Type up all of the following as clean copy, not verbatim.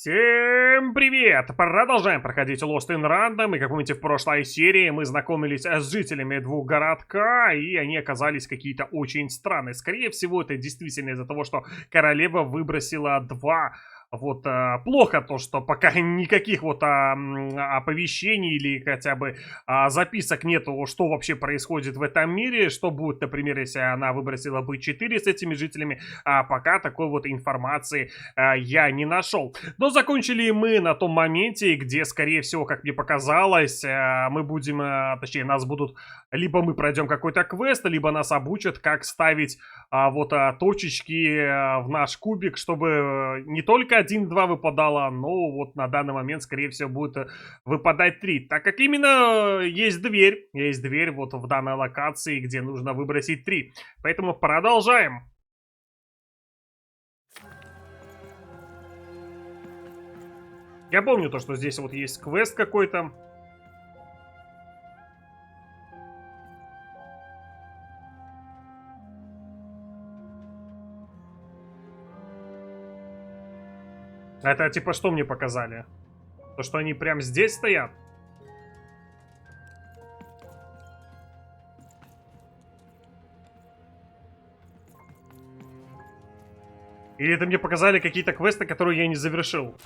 Всем привет! Продолжаем проходить Lost in Random, и как вы помните, в прошлой серии мы знакомились с жителями двух городка, и они оказались какие-то очень странные. Скорее всего, это действительно из-за того, что королева выбросила два... плохо то, что пока никаких оповещений или хотя бы записок нету, что вообще происходит в этом мире, что будет, например, если она выбросила бы 4 с этими жителями, а пока такой вот информации я не нашел. Но закончили мы на том моменте, где, скорее всего, как мне показалось, мы будем, точнее, нас будут, либо мы пройдем какой-то квест, либо нас обучат, как ставить точечки в наш кубик, чтобы не только 1-2 выпадало, но вот на данный момент, скорее всего, будет выпадать 3. Так как именно есть дверь вот в данной локации, где нужно выбросить 3. Поэтому продолжаем. Я помню то, что здесь вот есть квест какой-то. Это типа что мне показали? То, что они прям здесь стоят? Или это мне показали какие-то квесты, которые я не завершил?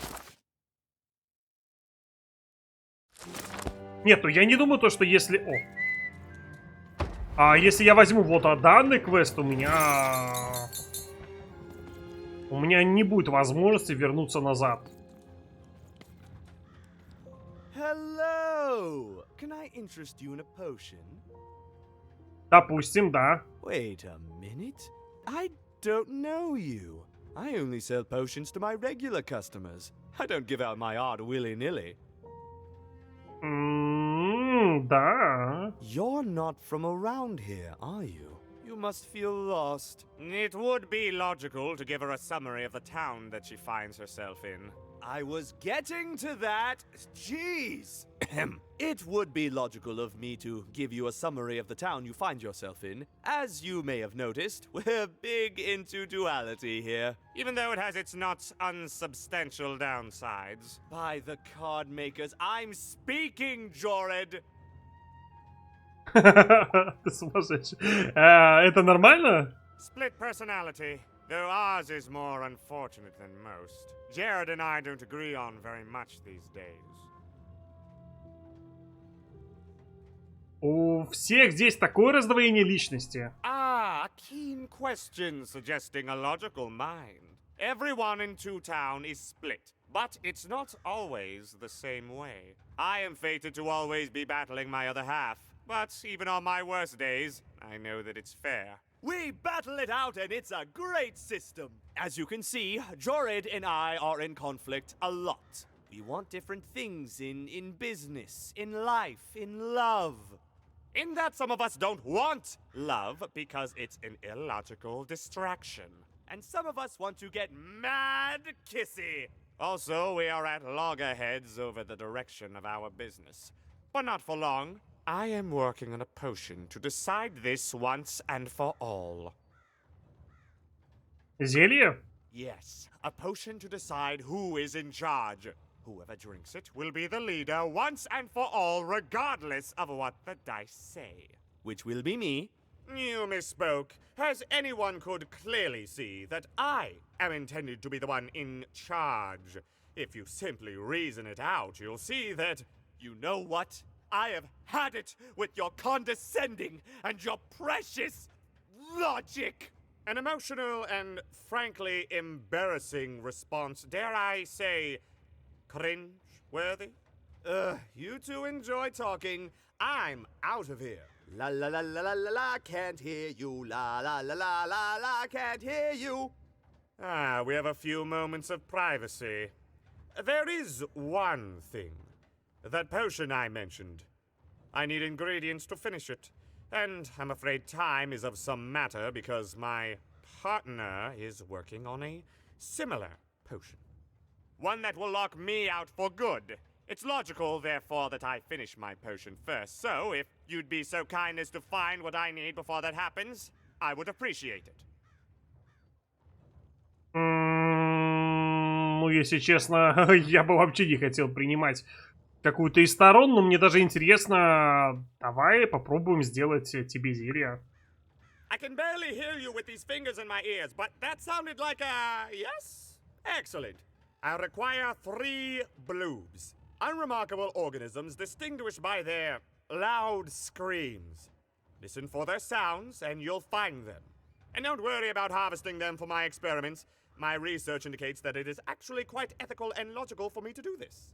Нет, ну я не думаю то, что если... если я возьму данный квест, у меня не будет возможности вернуться назад. Hello. Can I interest you in a potion? Допустим, да. Wait a minute. I don't know you. I only sell potions to my regular customers. I don't give out my art willy-nilly. Да. You're not from around here, are you? You must feel lost. It would be logical to give her a summary of the town that she finds herself in. I was getting to that. Jeez. It would be logical of me to give you a summary of the town you find yourself in. As you may have noticed, we're big into duality here. Even though it has its not unsubstantial downsides. By the card makers, I'm speaking, Jorid! Ты сумасшедший. Это нормально? Split personality, though ours is more unfortunate than most. Jared and I don't agree on very much these days. У всех здесь такое раздвоение личности. A keen question suggesting a logical mind. Everyone in Two Town is split, but it's not always the same way. I am fated to always be battling my other half, but even on my worst days, I know that it's fair. We battle it out and it's a great system. As you can see, Jorid and I are in conflict a lot. We want different things in business, in life, in love. In that some of us don't want love because it's an illogical distraction. And some of us want to get mad kissy. Also, we are at loggerheads over the direction of our business. But not for long. I am working on a potion to decide this once and for all. Зелье? Yes, a potion to decide who is in charge. Whoever drinks it will be the leader once and for all, regardless of what the dice say. Which will be me. You misspoke, as anyone could clearly see that I am intended to be the one in charge. If you simply reason it out, you'll see that... You know what? I have had it with your condescending and your precious logic. An emotional and frankly embarrassing response, dare I say, cringe-worthy? You two enjoy talking. I'm out of here. La la la la la la la, can't hear you. La la la la la la, can't hear you. We have a few moments of privacy. There is one thing. That potion I mentioned. I need ingredients to finish it. And I'm afraid time is of some matter because my partner is working on a similar potion. One that will lock me out for good. It's logical, therefore, that I finish my potion first. So, if you'd be so kind as to find what I need before that happens, I would appreciate it. ну, если честно, я бы вообще не хотел принимать какую-то из сторон, но мне даже интересно. Давай попробуем сделать тебе зелье. I can barely hear you with these fingers in my ears, but that sounded like a yes? Excellent. I require 3 bloobs. Unremarkable organisms distinguished by their loud screams. Listen for their sounds and you'll find them. And don't worry about harvesting them for my experiments. My research indicates that it is actually quite ethical and logical for me to do this.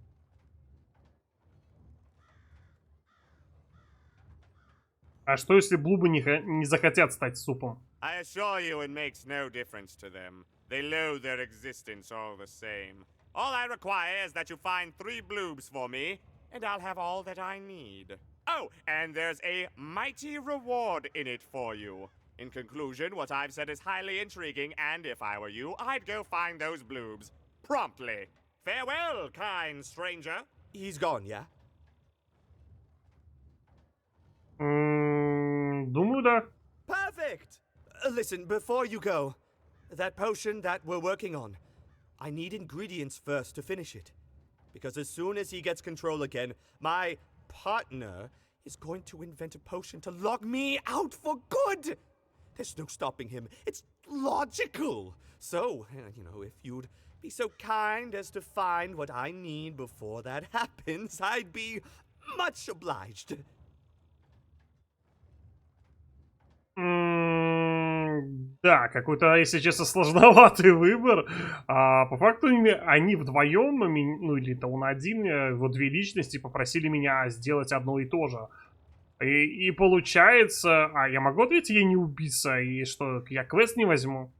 А что если блубы не захотят стать супом? I assure you it makes no difference to them. They loathe their existence all the same. All I require is that you find 3 bloobs for me, and I'll have all that I need. Oh, and there's a mighty reward in it for you. In conclusion, what I've said is highly intriguing, and if I were you, I'd go find those bloobs. Promptly. Farewell, kind stranger. He's gone, yeah? Думаю, да. Perfect! Listen, before you go, that potion that we're working on, I need ingredients first to finish it. Because as soon as he gets control again, my partner is going to invent a potion to lock me out for good! There's no stopping him. It's logical. So, if you'd be so kind as to find what I need before that happens, I'd be much obliged. Да, какой-то, если честно, сложноватый выбор. По факту они вдвоем, ну или то он один, вот 2 личности попросили меня сделать одно и то же. И получается... я могу ответить, я не убийца, и что, я квест не возьму?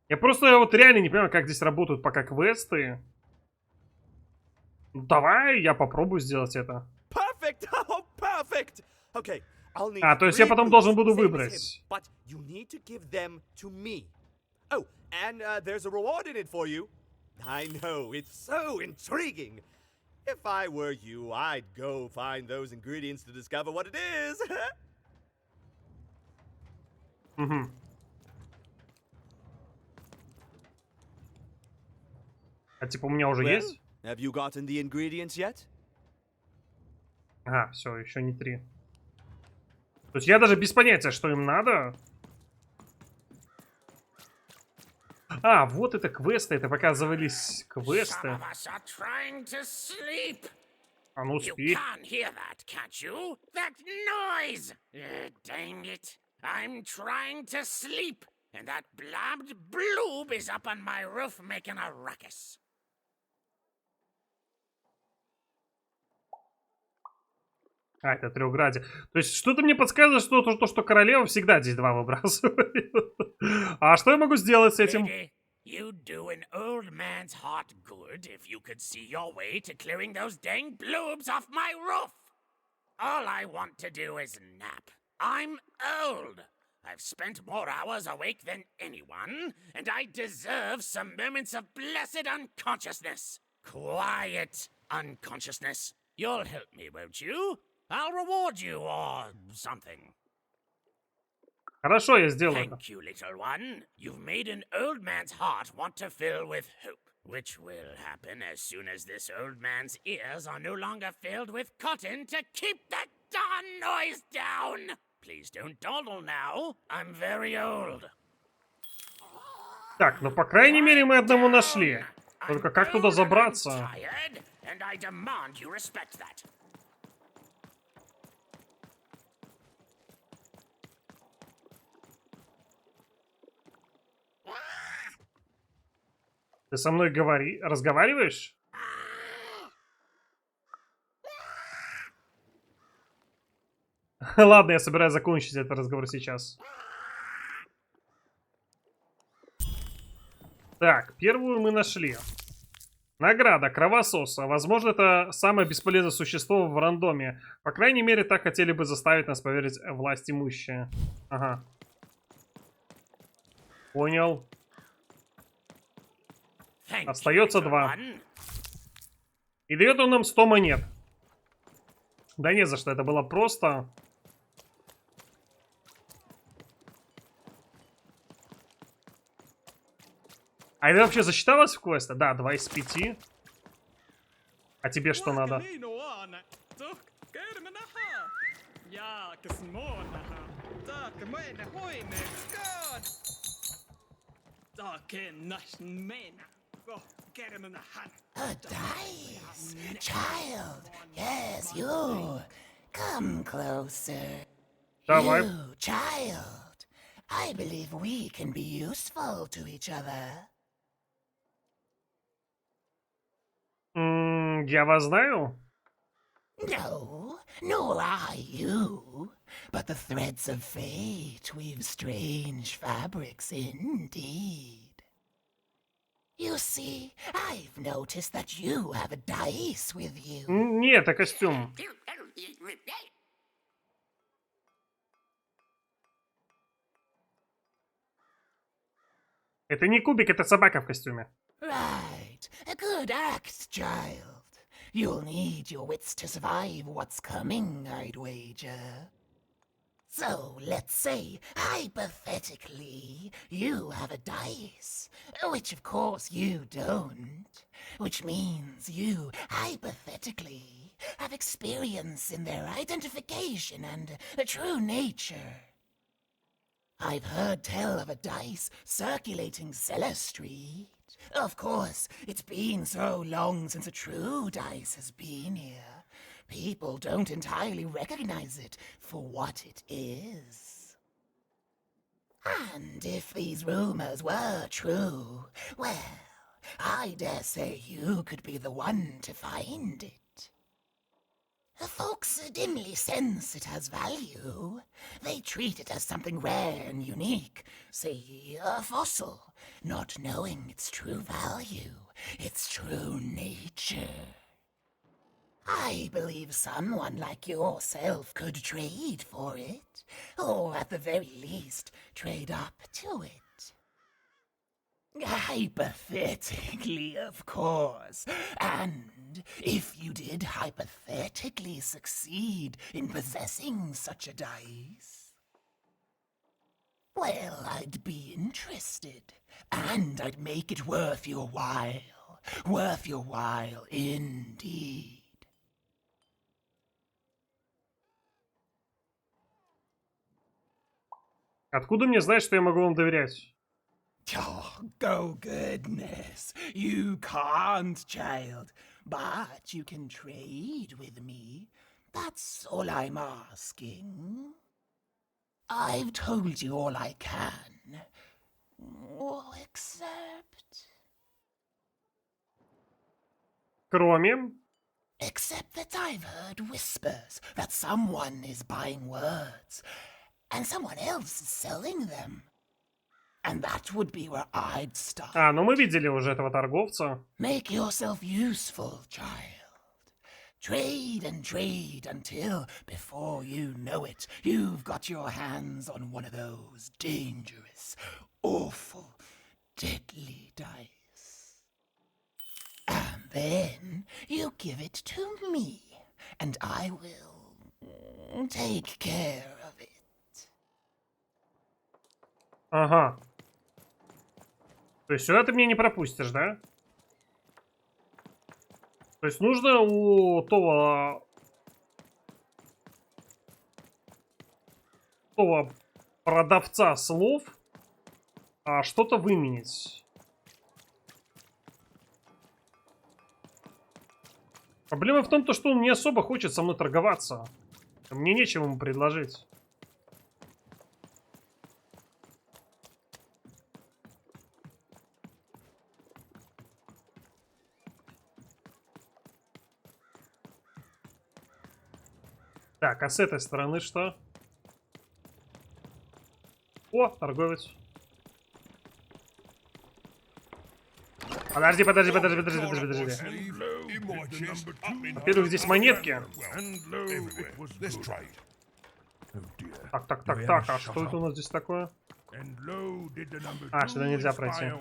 Я просто вот реально не понимаю, как здесь работают пока квесты. Давай, я попробую сделать это. Perfect! Oh, perfect! Okay. То есть я потом должен буду выбрать. But you need to give them to me. Oh, and there's a reward in it for you. I know, it's so intriguing. If I were you, I'd go find those ingredients to discover what it is. Угу. Типа у меня уже есть? Have you gotten the ingredients yet? Все, еще не 3. То есть я даже без понятия, что им надо. Вот это квесты, это показывались квесты. Ну, спи. Это трехграде. То есть что-то мне подсказывает, что королева всегда здесь 2 выбрасывает. А что я могу сделать с этим? You'd do an old man's heart good if you could see your way to clearing those dang bloobs off my roof. All I want to do is nap. I'm old. I've spent more hours awake than anyone, and I deserve some moments of blessed unconsciousness. Quiet unconsciousness. You'll help me, won't you? I'll reward you or something. Хорошо, я сделаю это. Thank you, little one. You've made an old man's heart want to fill with hope, which will happen as soon as this old man's ears are no longer filled with cotton to keep that darn noise down. Please don't dawdle now. I'm very old. Так, ну по крайней мере мы одного нашли. Только как туда забраться? Ты со мной разговариваешь? Ладно, я собираюсь закончить этот разговор сейчас. Так, первую мы нашли. Награда кровососа. Возможно, это самое бесполезное существо в рандоме. По крайней мере, так хотели бы заставить нас поверить власть имущие. Ага. Понял. Остается 2. И дает он нам 100 монет. Да не за что, это было просто. А это вообще засчиталось в квесте? Да, 2 из 5. А тебе что надо? A dice! Child! Yes, you! Come closer. Давай. You, child! I believe we can be useful to each other. Я вас знаю? No, nor I you. But the threads of fate weave strange fabrics indeed. You see, I've noticed that you have a dice with you. Нет, это костюм. Это не кубик, это собака в костюме. Right, a good act, child. You'll need your wits to survive what's coming, I'd wager. So, let's say, hypothetically, you have a dice, which of course you don't, which means you, hypothetically, have experience in their identification and true nature. I've heard tell of a dice circulating Cellar Street. Of course, it's been so long since a true dice has been here. People don't entirely recognize it for what it is. And if these rumors were true, well, I dare say you could be the one to find it. Folks dimly sense it has value. They treat it as something rare and unique, say a fossil, not knowing its true value, its true nature. I believe someone like yourself could trade for it, or at the very least, trade up to it. Hypothetically, of course. And if you did hypothetically succeed in possessing such a dice, well, I'd be interested, and I'd make it worth your while. Worth your while indeed. Откуда мне знать, что я могу вам доверять? Oh, goodness. You can't, child. But you can trade with me. That's all I'm asking. I've told you all I can. Except... Кроме... Except that I've heard whispers that someone is buying words, and someone else is selling them. And that would be where I'd start. А, ну мы видели уже этого торговца. Make yourself useful, child. Trade and trade until, before you know it, you've got your hands on one of those dangerous, awful, deadly dice. And then you give it to me, and I will take care of it. Ага. То есть сюда ты меня не пропустишь, да? То есть нужно у того продавца слов что-то выменить. Проблема в том, что он не особо хочет со мной торговаться. Мне нечем ему предложить. Так, а с этой стороны что? О, торговец. Подожди. Во-первых, здесь монетки. Так, а что это у нас здесь такое? А, сюда нельзя пройти.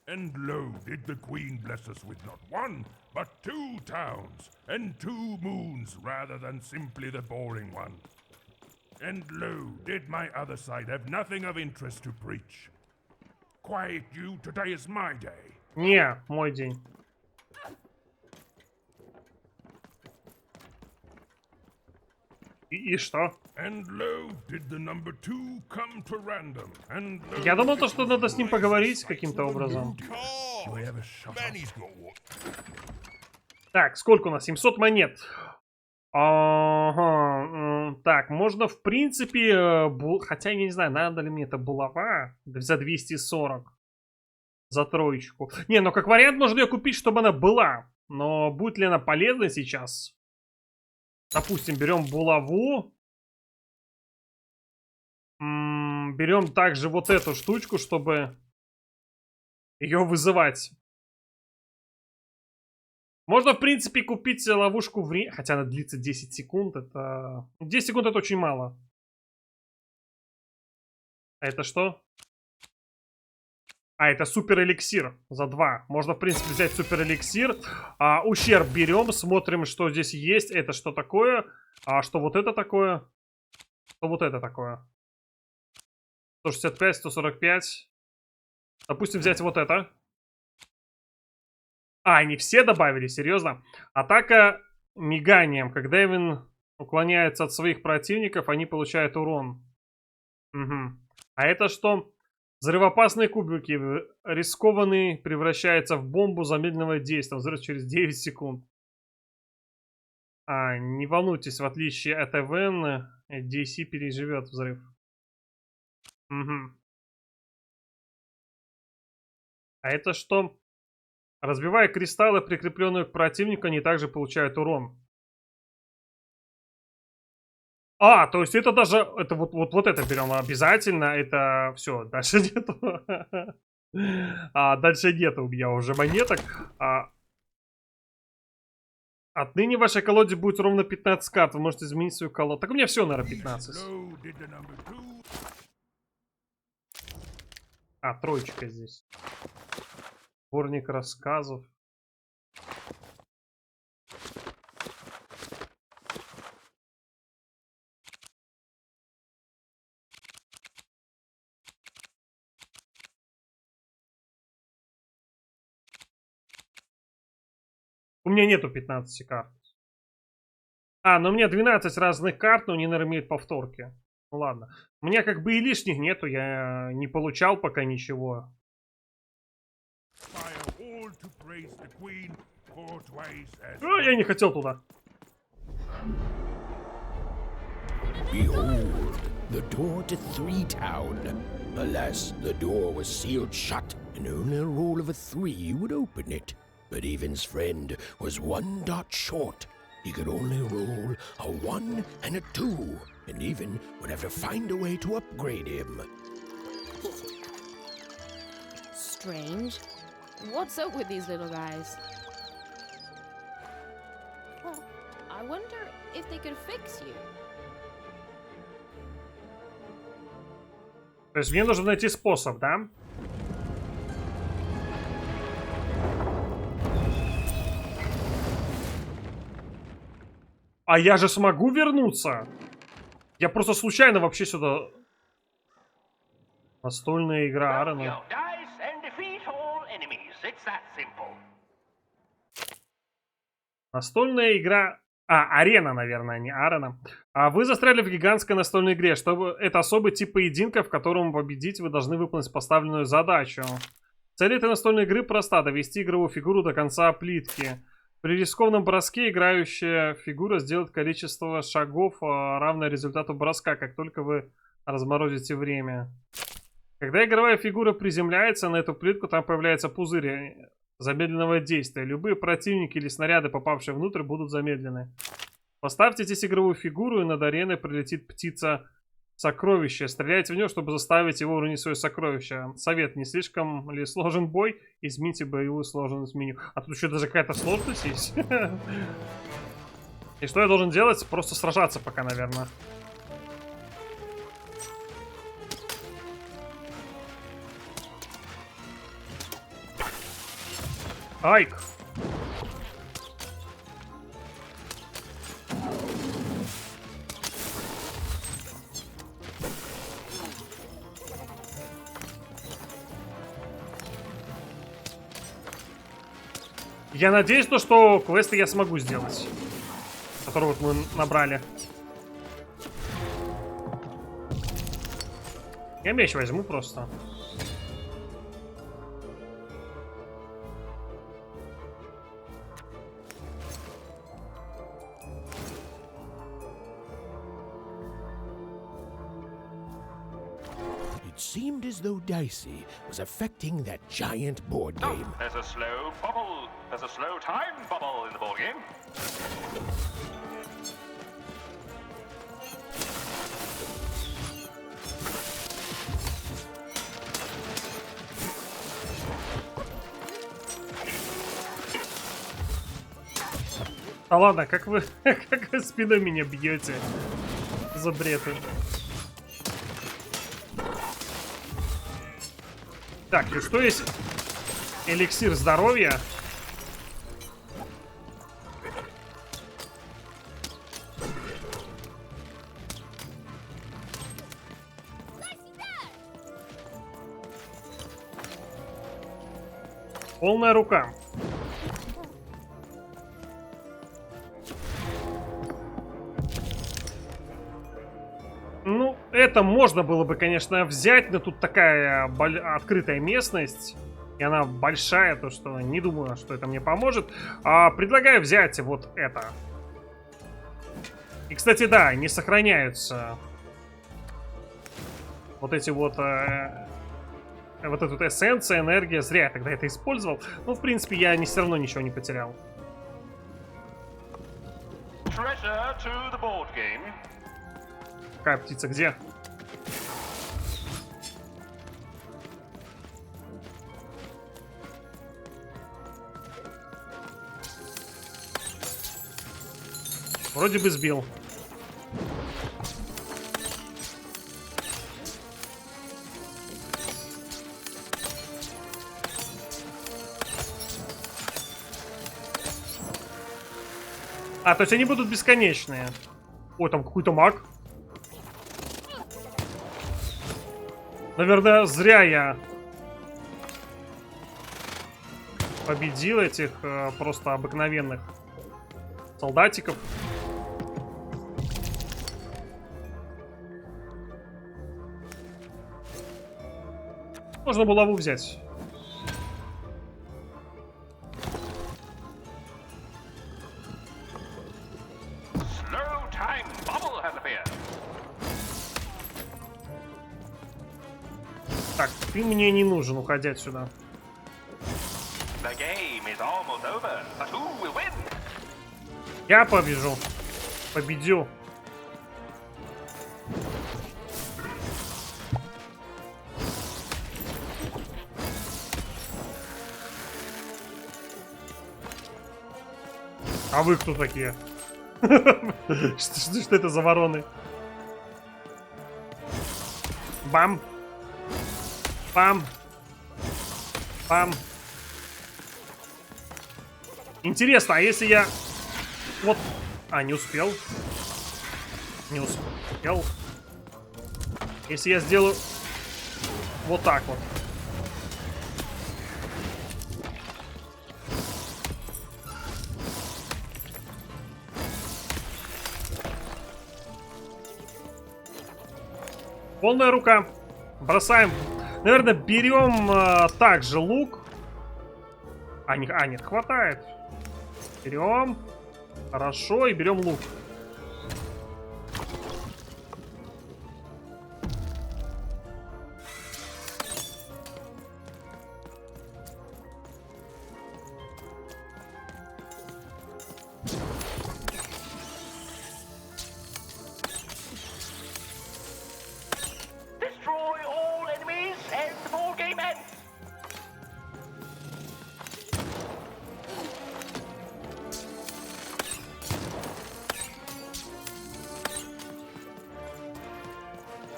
And lo, did the queen bless us with not one, but 2 towns, and 2 moons, rather than simply the boring one. And lo, did my other side have nothing of interest to preach? Quiet you, today is my day. Не, мой день. И что? And lo, did the number 2 come to random? And lo, Я думал, то, что надо с ним поговорить каким-то образом. Do I ever shut up? Так, сколько у нас? 700 монет. Ага. Так, можно в принципе... Хотя я не знаю, надо ли мне это булава за 240. За троечку. Не, ну как вариант можно ее купить, чтобы она была. Но будет ли она полезна сейчас? Допустим, берем булаву. Берем также вот эту штучку, чтобы ее вызывать. Можно, в принципе, купить ловушку в... Хотя она длится 10 секунд. Это... 10 секунд это очень мало. А это что? А, это супер эликсир за 2. Можно, в принципе, взять супер эликсир. Ущерб берем, смотрим, что здесь есть. Это что такое? Что вот это такое? Что вот это такое? 165, 145. Допустим, взять вот это. Они все добавили, серьезно? Атака миганием. Когда Ивен уклоняется от своих противников, они получают урон. Угу. А это что? Взрывоопасные кубики. Рискованный превращается в бомбу замедленного действия. Взрыв через 9 секунд. Не волнуйтесь, в отличие от Ивен, DC переживет взрыв. Угу. А это что? Разбивая кристаллы, прикрепленные к противнику, они также получают урон. То есть это даже... Это вот это берем обязательно. Это все, дальше нету. Дальше нету у меня уже монеток. Отныне в вашей колоде будет ровно 15 карт. Вы можете изменить свою колоду. Так у меня все, наверное, 15. Троечка здесь. Сборник рассказов. У меня нету 15 карт. Но у меня 12 разных карт, но они, наверное, имеют повторки. Ну ладно. У меня как бы и лишних нету, я не получал пока ничего. Я не хотел туда. Behold, the door to Three Town. Alas, the door was sealed shut, and only a roll of a 3 would open it. But Even's friend was 1 dot short. He could only roll a 1 and a 2, and Even would have to find a way to upgrade him. Strange. What's up with these little guys? Well, I wonder if they could fix you. То есть мне нужно найти способ, да? Я же смогу вернуться? Я просто случайно вообще сюда... Настольная игра Аарона. Настольная игра... арена, наверное, не Аарона. Вы застряли в гигантской настольной игре. Чтобы это особый тип поединка, в котором победить вы должны выполнить поставленную задачу. Цель этой настольной игры проста: довести игровую фигуру до конца плитки. При рискованном броске играющая фигура сделает количество шагов, равное результату броска, как только вы разморозите время. Когда игровая фигура приземляется на эту плитку, там появляется пузырь замедленного действия. Любые противники или снаряды, попавшие внутрь, будут замедлены. Поставьте здесь игровую фигуру, и над ареной прилетит птица сокровище. Стреляйте в него, чтобы заставить его уронить свое сокровище. Совет: не слишком ли сложен бой? Измените боевую сложность меню. Тут еще даже какая-то сложность есть. И что я должен делать? Просто сражаться пока, наверное. Айк. Я надеюсь, что квесты я смогу сделать. Который вот мы набрали. Я меч возьму просто. It seemed as though Dicey was affecting that giant board game. There's a slow bubble. There's a slow time bubble in the board game. Да ладно, как вы спиной меня бьете? За бред. Так, и что есть? Эликсир здоровья. Полная рука. Ну, это можно было бы, конечно, взять, но тут такая открытая местность, и она большая, то что не думаю, что это мне поможет. Предлагаю взять вот это. И, кстати, да, не сохраняются вот эти вот... вот эта вот эссенция, энергия. Зря я тогда это использовал. Но, в принципе, я все равно ничего не потерял. Treasure to the board game. Какая птица, где? Вроде бы сбил. То есть они будут бесконечные. Ой, там какой-то маг. Наверное, зря я победил этих просто обыкновенных солдатиков. Можно булаву взять. Slow time bubble has appeared. Так, ты мне не нужен, уходи отсюда. The game is almost over, but who will win? Я побежу. Победю. А вы кто такие? Что это за вороны? Бам. Бам. Бам. Интересно, а если я... Вот... не успел. Не успел. Если я сделаю... Вот так вот. Полная рука. Бросаем. Наверное, берем также лук. Нет, хватает. Берем. Хорошо, и берем лук. Destroy all enemies and the board game ends.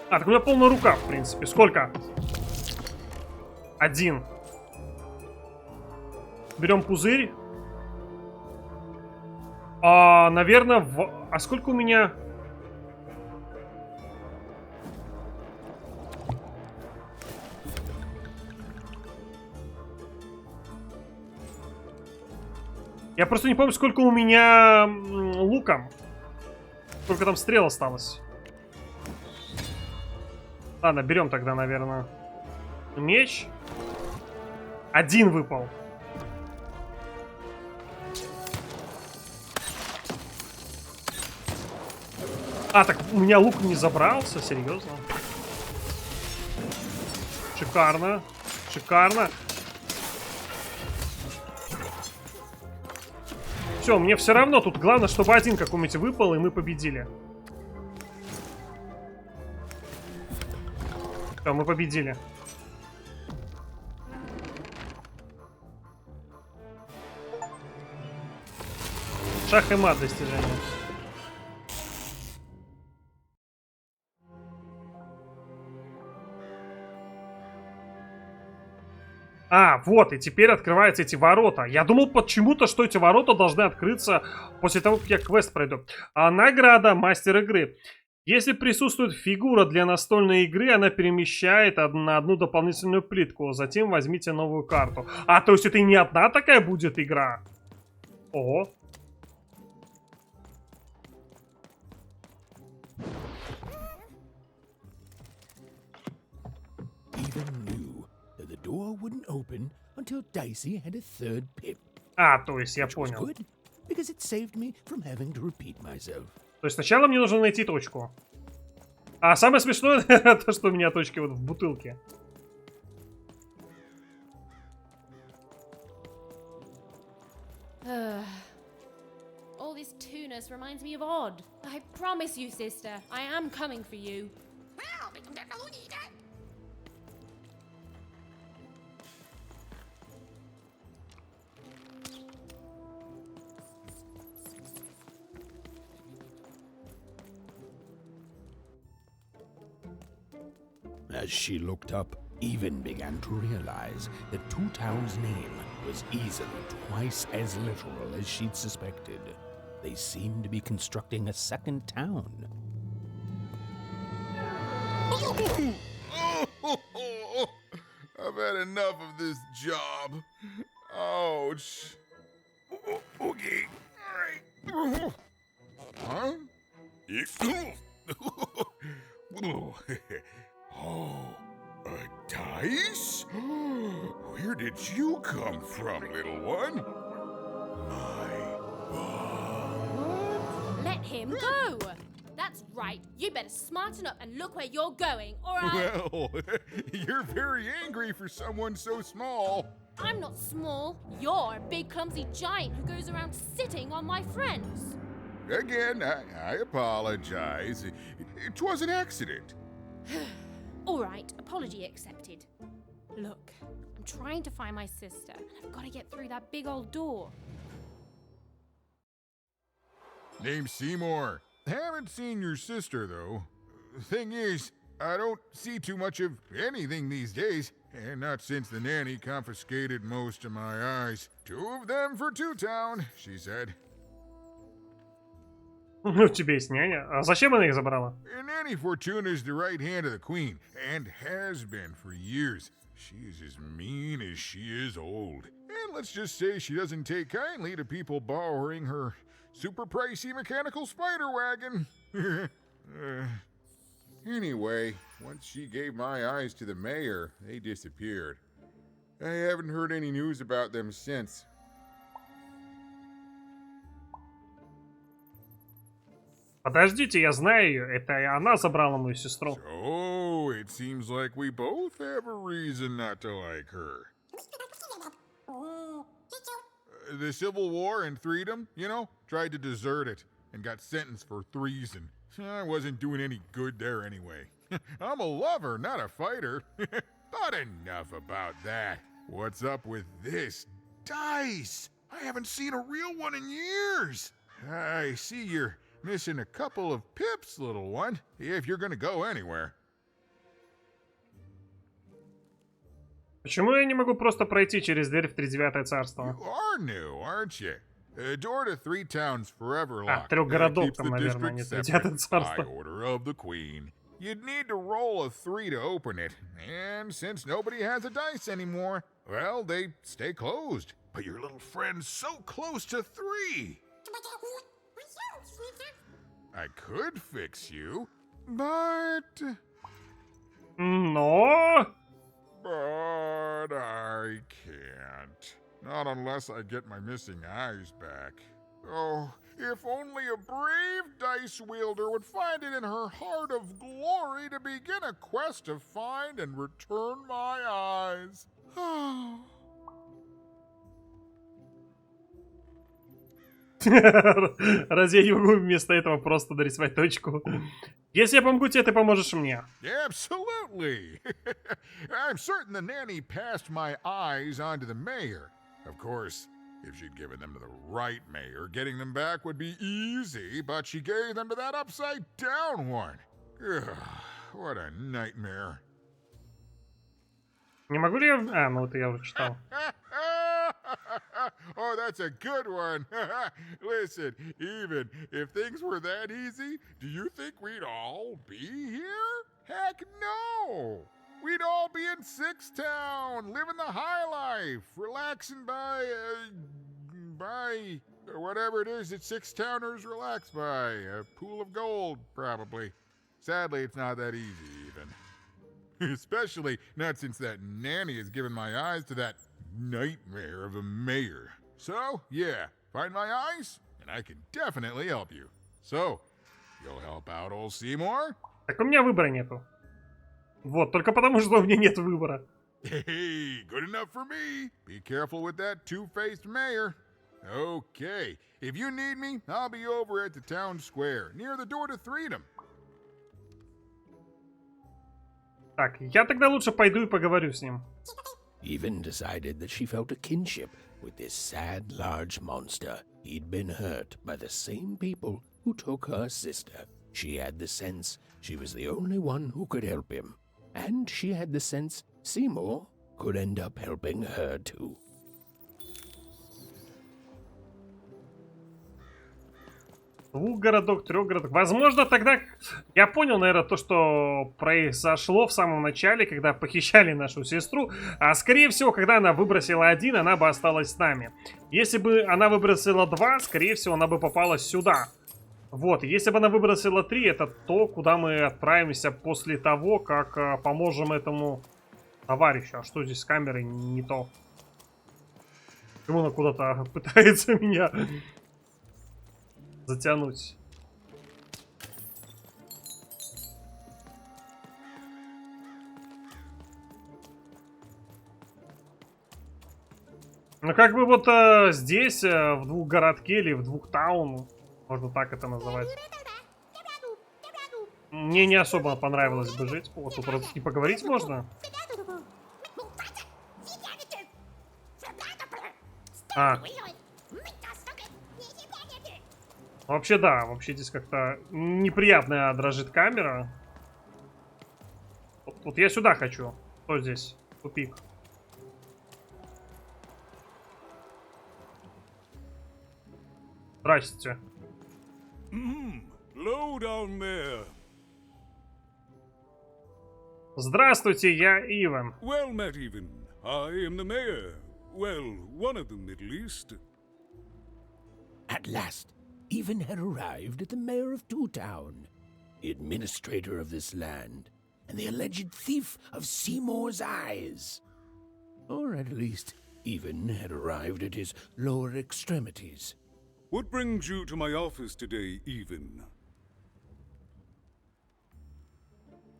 Так у меня полная рука, в принципе. Сколько? 1. Берем пузырь. Наверное, А сколько у меня... Я просто не помню, сколько у меня луком. Сколько там стрел осталось. Ладно, берем тогда, наверное, меч. Один выпал. А, так у меня лук не забрался, серьезно. Шикарно. Шикарно. Все, мне все равно. Тут главное, чтобы один какой-нибудь выпал, и мы победили. Все, мы победили. Шах и мат достижение. А, вот, и теперь открываются эти ворота. Я думал почему-то, что эти ворота должны открыться после того, как я квест пройду. А награда, мастер игры. Если присутствует фигура для настольной игры, она перемещает на одну дополнительную плитку. Затем возьмите новую карту. А, то есть это и не одна такая будет игра? Ого. А, то есть я понял. То есть сначала мне нужно найти точку. А самое смешное, то, что у меня точки вот в бутылке. All this tunus reminds me of Odd. I promise you, sister, I am coming for you. As she looked up, Iven began to realize that Two Town's name was easily twice as literal as she'd suspected. They seemed to be constructing a second town. I've had enough of this job. Ouch. Okay. All right. Huh? Oh, a dice? Where did you come from, little one? My Let him go! That's right. You better smarten up and look where you're going, or I... Well, you're very angry for someone so small. I'm not small. You're a big clumsy giant who goes around sitting on my friends. Again, I apologize. It was an accident. All right, apology accepted. Look, I'm trying to find my sister, and I've got to get through that big old door. Name's Seymour. Haven't seen your sister, though. Thing is, I don't see too much of anything these days, and not since the nanny confiscated most of my eyes. 2 of them for Two Town, she said. Ну, у тебя есть няня. А зачем она их забрала? Nanny Fortuna is the right hand of the queen, and has been for years. She is as mean as she is old. And let's just say she doesn't take kindly to people borrowing her super pricey mechanical spider wagon. Anyway, once she gave my eyes to the mayor, they disappeared. I haven't heard any news about them since. Подождите, я знаю ее. Это и она забрала мою сестру. So, it seems like we both have a reason not to like her. The Civil War and freedom, you know, tried to desert it and got sentenced for treason. I wasn't doing any good there anyway. I'm a lover, not a fighter. But enough about that. What's up with this dice? I haven't seen a real one in years. I see you're missing a couple of pips, little one, if you're gonna go anywhere. Почему я не могу просто пройти через дверь в 39-е царство? You are new, aren't you? Door to Three Towns forever locked. 3 городов Keeps там, the наверное, district не separate 39-е царство. by order of the queen. you'd need to roll a 3 to open it. And since nobody has a dice anymore, well, they stay closed. But your little friend's so close to 3. I could fix you, but... Но... But I can't. Not unless I get my missing eyes back. Oh, if only a brave dice wielder would find it in her heart of glory to begin a quest to find and return my eyes. Разве я не могу вместо этого просто нарисовать точку? Если я помогу тебе, ты поможешь мне. Absolutely. I'm certain the nanny passed my eyes on to the mayor. Of course, if she'd given them to the right mayor, getting them back would be easy, but she gave them to that upside-down one. Ugh, what a nightmare. Не могу ли я... А, ну это я уже читал. Oh, that's a good one. Listen, Even, if things were that easy, do you think we'd all be here? Heck no! We'd all be in Six Town, living the high life, relaxing by whatever it is that Six Towners relax by. A pool of gold, probably. Sadly, it's not that easy, Even. Especially not since that nanny has given my eyes to that nightmare of a mayor. So, yeah, find my eyes, and I can definitely help you. So, you'll help out old Seymour? Так у меня выбора нету. Вот, только потому, что у меня нет выбора. Hey, good enough for me. Be careful with that two-faced mayor. Okay, if you need me, I'll be over at the town square, near the door to Freedom. Так, я тогда лучше пойду и поговорю с ним. Ivен decided that she felt a kinship with this sad, large monster. He'd been hurt by the same people who took her sister. She had the sense she was the only one who could help him. And she had the sense Seymour could end up helping her too. Двухгородок, трехгородок. Возможно, тогда я понял, наверное, то, что произошло в самом начале, когда похищали нашу сестру. А скорее всего, когда она выбросила 1, она бы осталась с нами. Если бы она выбросила 2, скорее всего, она бы попала сюда. Вот, если бы она выбросила 3, это то, куда мы отправимся после того, как поможем этому товарищу. А что здесь с камерой? Не то. Почему она куда-то пытается меня затянуть? Ну, как бы вот здесь, в двухгородке или в двухтауну, можно так это называть. Мне не особо понравилось бы жить. Вот тут вроде и поговорить можно. А. Вообще да, вообще здесь как-то неприятно дрожит камера. Вот я сюда хочу. Что здесь? Тупик. Здрасте. Low down there. Здравствуйте, я Ивен. Well met, Iven. I am the mayor. Well, one of them at least. At last, Iven had arrived at the mayor of Two Town, the administrator of this land, and the alleged thief of Seymour's eyes. Or at least, Iven had arrived at his lower extremities. What brings you to my office today, Iven?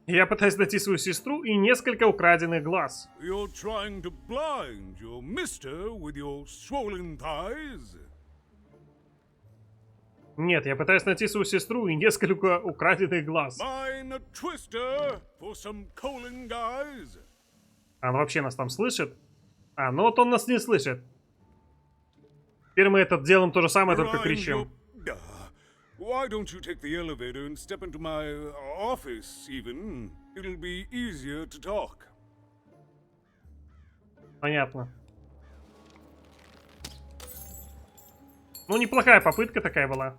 Я пытаюсь найти свою сестру и несколько украденных глаз. You're trying to blind your mister with your swollen thighs? Нет, я пытаюсь найти свою сестру и несколько украденных глаз. Mine a twister for some colon guys? Он вообще нас там слышит? А, ну вот он нас не слышит. Теперь мы это делаем то же самое, только кричим. Why don't you take the elevator and step into my office, Iven? It'll be easier to talk. Понятно. Ну, неплохая попытка такая была.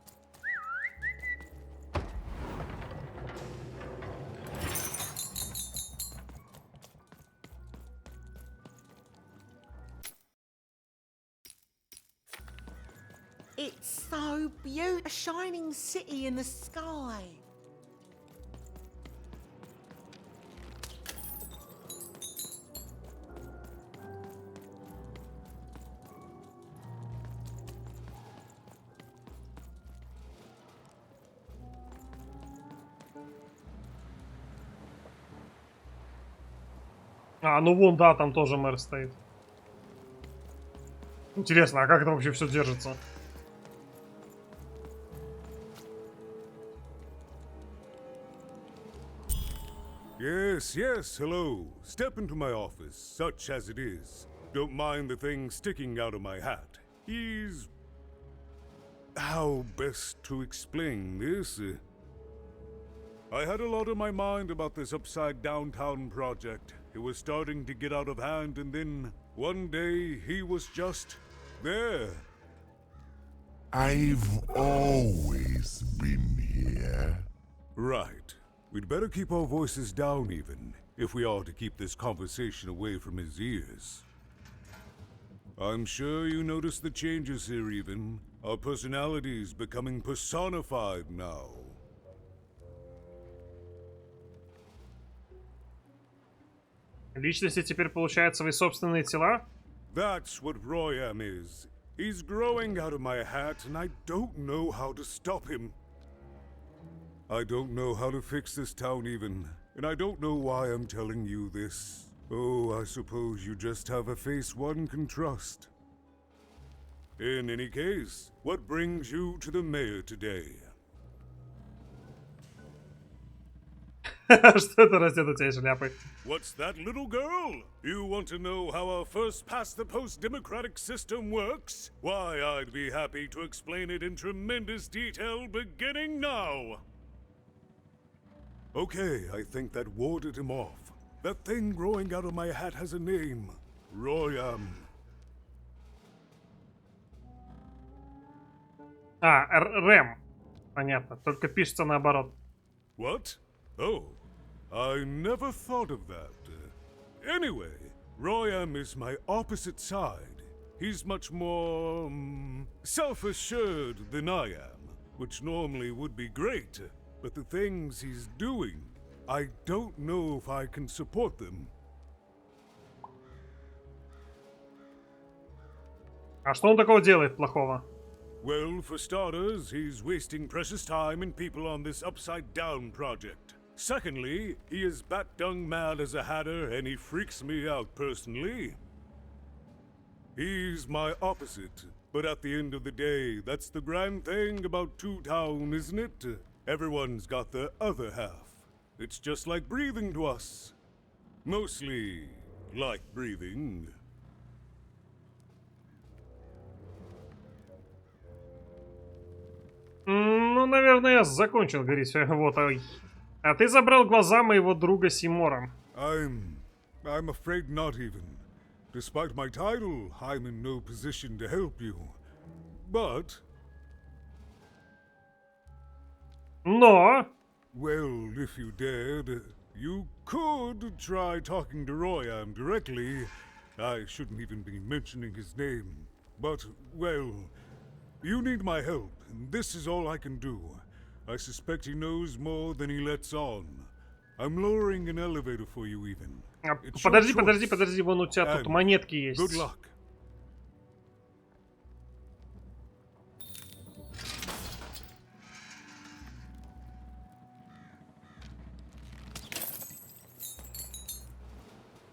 so beautiful. A shining city in the sky. А, ну вон, да, там тоже мэр стоит. Интересно, а как это вообще все держится? Yes, yes, hello. Step into my office, such as it is. Don't mind the thing sticking out of my hat. He's... How best to explain this? I had a lot on my mind about this upside downtown project. It was starting to get out of hand, and then one day he was just there. I've always been here. Right. We'd better keep our voices down, even, if we are to keep this conversation away from his ears. I'm sure you noticed the changes here, Even. Our personalities becoming personified now. Личности теперь получают свои собственные тела? That's what Royam is. He's growing out of my hat, and I don't know how to stop him. I don't know how to fix this town, even, and I don't know why I'm telling you this. Oh, I suppose you just have a face one can trust. In any case, what brings you to the mayor today? Что это растет у тебя шляпой? What's that, little girl? You want to know how our first-past-the-post democratic system works? Why, I'd be happy to explain it in tremendous detail beginning now. Okay, I think that warded him off. That thing growing out of my hat has a name. Royam. А, Рэм. Понятно, только пишется наоборот. What? Oh, I never thought of that. Anyway, Royam is my opposite side. He's much more self-assured than I am, which normally would be great. But the things he's doing, I don't know if I can support them. А что он такого делает плохого? Well, for starters, he's wasting precious time and people on this upside-down project. Secondly, he is bat-dung mad as a hatter, and he freaks me out personally. He's my opposite, but at the end of the day, that's the grand thing about Two Town, isn't it? Everyone's got the other half. It's just like breathing to us. Mostly like breathing. Ну, наверное, я закончил говорить. Вот. А ты забрал глаза моего друга Симора. I'm afraid not even. Despite my title, I'm in no position to help you. But... Но... Well, if you dared, you could try talking to Royam directly. I shouldn't even be mentioning his name. But, well, you need my help, and this is all I can do. I suspect he knows more than he lets on. I'm lowering an elevator for you, even. Подожди, вон у тебя тут монетки есть. Good luck.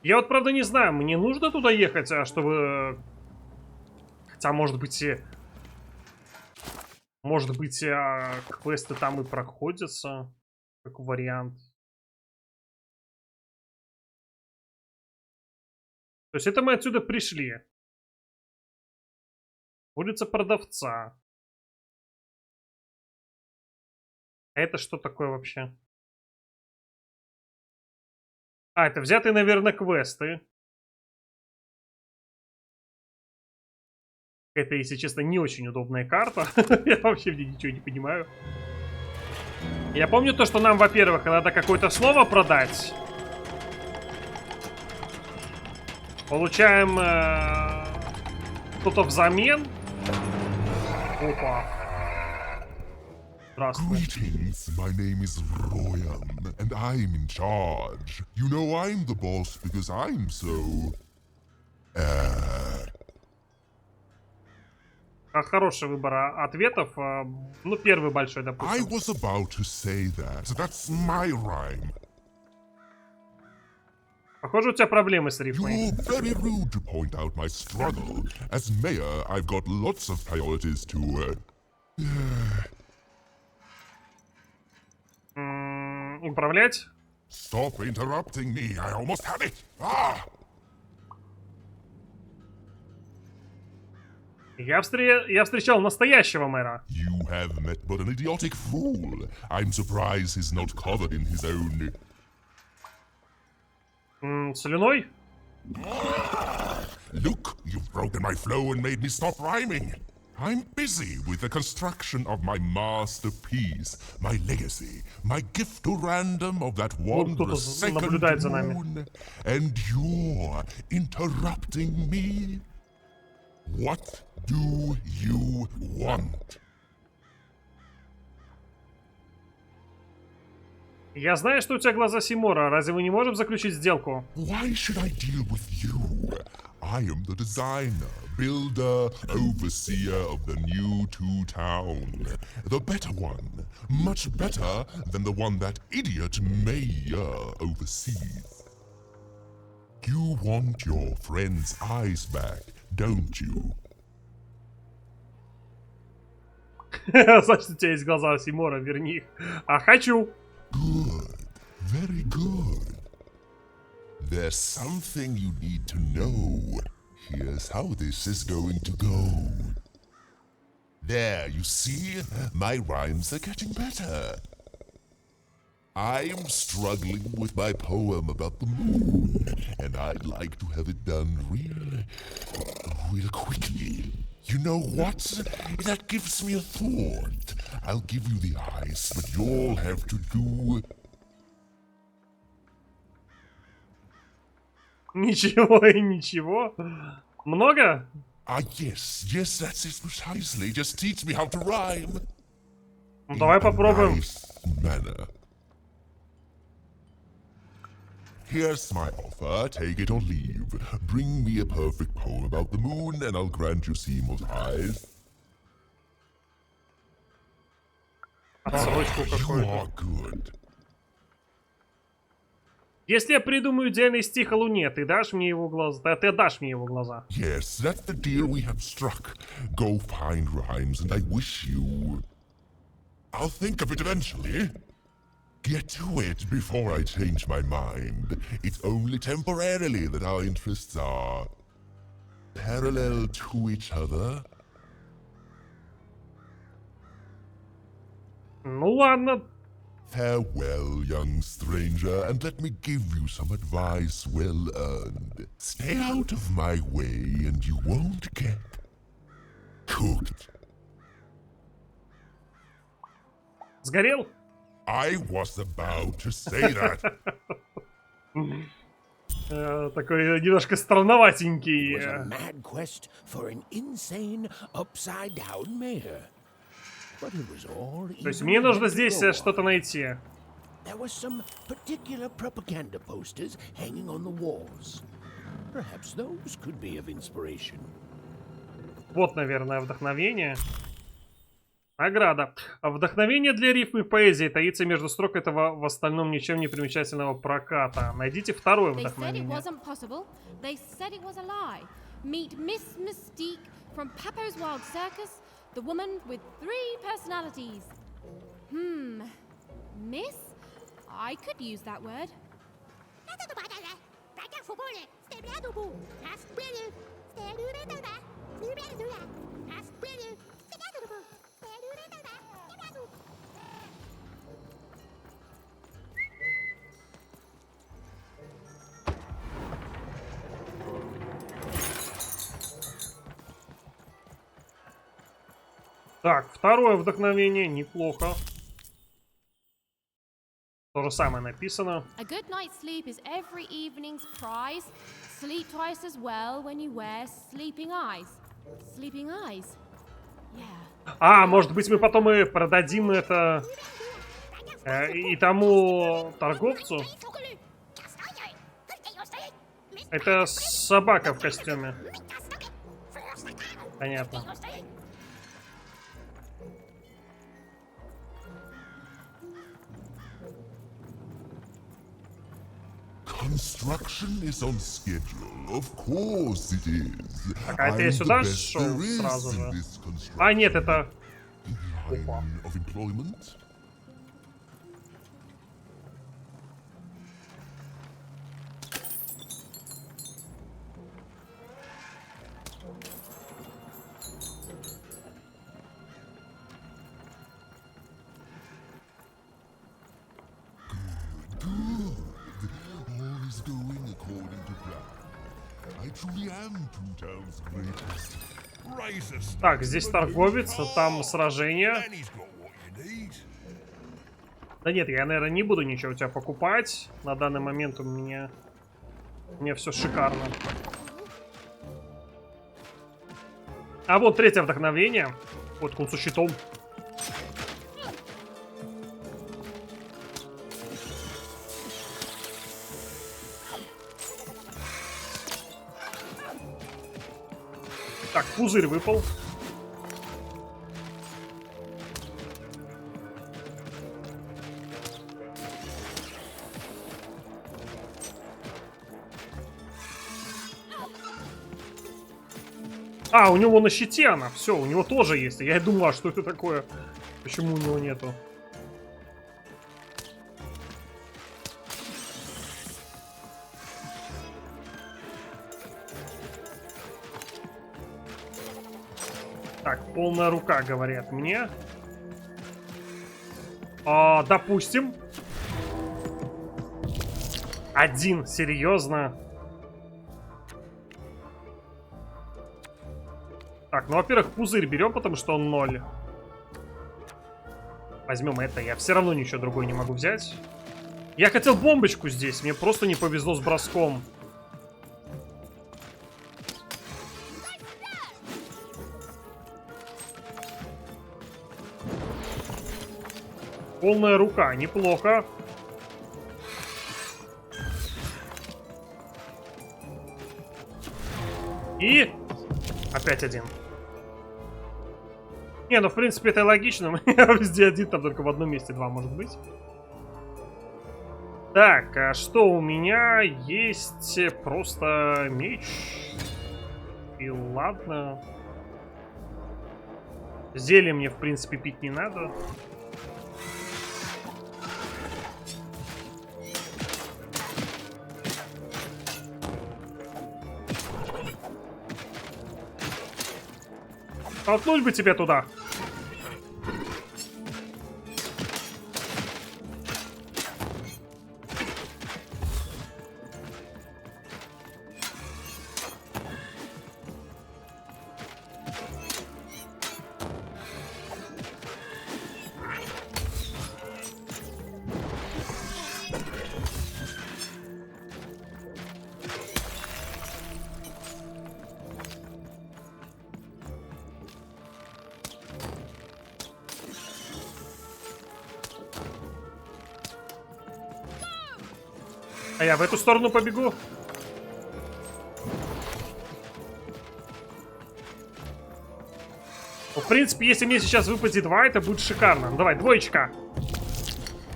Я вот, правда, не знаю, мне нужно туда ехать, чтобы... Хотя, может быть, квесты там и проходятся, как вариант. То есть это мы отсюда пришли. Улица продавца. А это что такое вообще? А, это взятые, наверное, квесты. Это, если честно, не очень удобная карта. Я вообще в ней ничего не понимаю. Я помню то, что нам, во-первых, надо какое-то слово продать. Получаем что-то взамен. Опа. Здравствуй. Greetings, my name is Royam, and I'm in charge. You know I'm the boss because I'm so... Хороший выбор ответов. Ну, первый большой, I допустим. was about to say that. That's my rhyme. Похоже, у тебя проблемы с рифмой. You're very rude to point out my struggle. As mayor, I've got lots of priorities to... Управлять? Stop interrupting me. I almost had it. Ah! Я встречал настоящего мэра. You have met but an idiotic fool. I'm surprised he's not covered in his own... Слюной? Look, you've broken my flow and made me stop rhyming. I'm busy with the construction of my masterpiece, my legacy, my gift to random of that wondrous second moon. And you're interrupting me? What do you want? Я знаю, что у тебя глаза Симора. Разве мы не можем заключить сделку? Why should I deal with you? I am the designer, builder, overseer of the new town. The better one. Much better than the one that idiot mayor oversees. You want your friend's eyes back, don't you? Значит, у тебя есть глаза Симора, верни их. А хочу. Good. Very good. There's something you need to know. Here's how this is going to go. There, you see? My rhymes are getting better. I'm struggling with my poem about the moon, and I'd like to have it done real quickly. You know what? That gives me a thought. I'll give you the eyes, but you'll have to do... Ничего и ничего. Много? Yes, that's it precisely. Just teach me how to rhyme. Ну, давай попробуем. Nice manner. Here's my offer, take it or leave. Bring me a perfect poem about the moon, and I'll grant you Seymour's eyes. Отсрочку You какую-то. are good. Если я придумаю идеальный стих о Луне, ты дашь мне его глаза? Ты дашь мне его глаза. Yes, that's the deal we have struck. Go find rhymes, and I wish you... I'll think of it eventually. Get to it before I change my mind. It's only temporarily that our interests are... parallel to each other. Ну ладно. Farewell, young stranger, and let me give you some advice well earned. Stay out of my way, and you won't get cooked. Сгорел? I was about to say that. Такой немножко странноватенький. It was a mad quest for an insane, upside-down mayor. But it was all То есть мне нужно здесь что-то найти. There were some particular propaganda posters hanging on the walls. Perhaps those could be of inspiration. Вот, наверное, вдохновение. Награда. Вдохновение для рифмы поэзии таится между строк этого в остальном ничем не примечательного проката. Найдите второе вдохновение. The woman with 3 personalities. Miss? I could use that word. Так, второе вдохновение, неплохо. То же самое написано. A good night's sleep is every evening's prize. Sleep twice as well when you wear sleeping eyes. Sleeping eyes? Yeah, А, может быть, мы потом и продадим это и тому торговцу? Это собака в костюме. Понятно. Construction is on schedule. Of course it is. Так, а это я сюда шел сразу же? А, нет, это... Опа. Of employment. Так, здесь торговец, а там сражение. Да нет, я, наверное, не буду ничего у тебя покупать. На данный момент у меня все шикарно. А вот третье вдохновение. Вот кун со щитом. Так, пузырь выпал. А, у него на щите она. Все, у него тоже есть. Я и думал, а что это такое? Почему у него нету? Так, полная рука, говорят мне. Допустим. Один, серьезно. Так, ну, во-первых, пузырь берем, потому что он 0. Возьмем это. Я все равно ничего другое не могу взять. Я хотел бомбочку здесь. Мне просто не повезло с броском. Полная рука. Неплохо. И... Опять один. Не, ну в принципе это логично. У меня везде один, там только в одном месте два может быть. Так, а что у меня есть? Просто меч. И ладно. Зелье мне в принципе пить не надо. Толкнуть бы тебя туда. А я в эту сторону побегу. Ну, в принципе, если мне сейчас выпадет 2, это будет шикарно. Ну, давай, двоечка.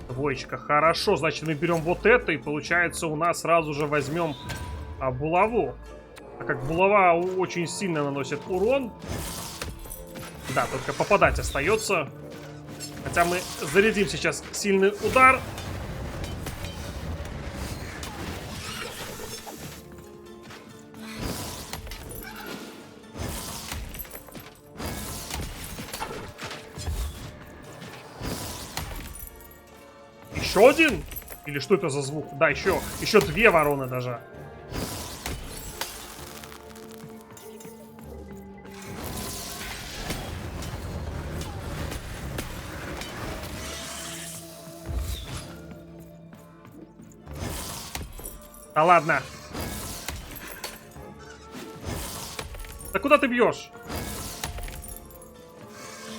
Двоечка, хорошо. Значит, мы берем вот это, и получается у нас сразу же возьмем булаву. Так как булава очень сильно наносит урон. Да, только попадать остается. Хотя мы зарядим сейчас сильный удар. Еще один? Или что это за звук? Да, еще 2 вороны даже. Да ладно. Да куда ты бьешь?